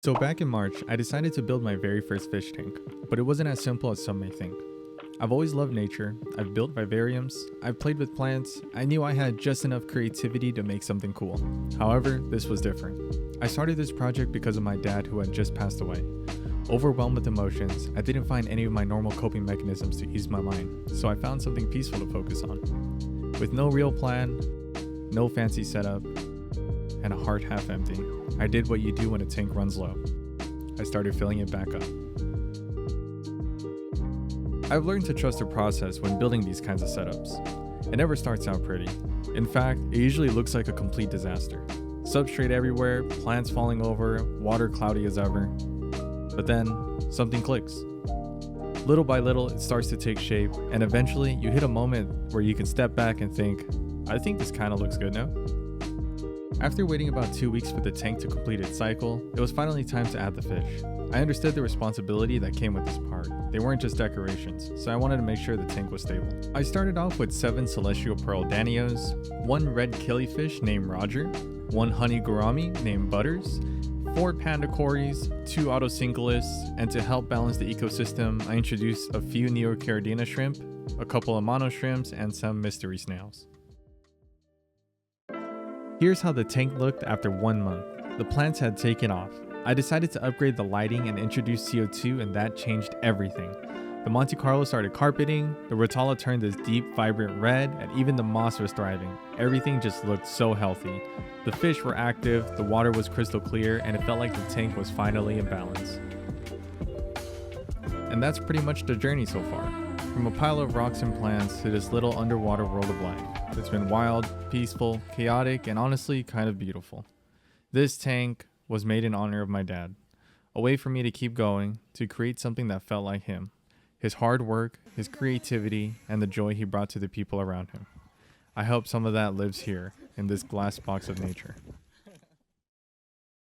So back in March, I decided to build my very first fish tank, but it wasn't as simple as some may think. I've always loved nature, I've built vivariums, I've played with plants, I knew I had just enough creativity to make something cool. However, this was different. I started this project because of my dad who had just passed away. Overwhelmed with emotions, I didn't find any of my normal coping mechanisms to ease my mind, so I found something peaceful to focus on. With no real plan, no fancy setup, and a heart half empty, I did what you do when a tank runs low. I started filling it back up. I've learned to trust the process when building these kinds of setups. It never starts out pretty. In fact, it usually looks like a complete disaster. Substrate everywhere, plants falling over, water cloudy as ever. But then, something clicks. Little by little, it starts to take shape, and eventually you hit a moment where you can step back and think, I think this kind of looks good now. After waiting about 2 weeks for the tank to complete its cycle, it was finally time to add the fish. I understood the responsibility that came with this part. They weren't just decorations, so I wanted to make sure the tank was stable. I started off with 7 celestial pearl danios, 1 red killifish named Rodger, 1 honey gourami named Butters, 4 panda cories, 2 autosynclists, and to help balance the ecosystem, I introduced a few neocaridina shrimp, a couple of mono shrimps, and some mystery snails. Here's how the tank looked after 1 month. The plants had taken off. I decided to upgrade the lighting and introduce CO2, and that changed everything. The Monte Carlo started carpeting, the Rotala turned this deep, vibrant red, and even the moss was thriving. Everything just looked so healthy. The fish were active, the water was crystal clear, and it felt like the tank was finally in balance. And that's pretty much the journey so far. From a pile of rocks and plants to this little underwater world of life. It's been wild, peaceful, chaotic, and honestly kind of beautiful. This tank was made in honor of my dad. A way for me to keep going, to create something that felt like him. His hard work, his creativity, and the joy he brought to the people around him. I hope some of that lives here, in this glass box of nature.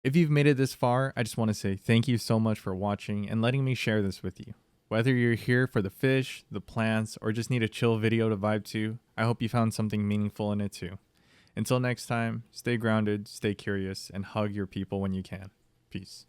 If you've made it this far, I just want to say thank you so much for watching and letting me share this with you. Whether you're here for the fish, the plants, or just need a chill video to vibe to, I hope you found something meaningful in it too. Until next time, stay grounded, stay curious, and hug your people when you can. Peace.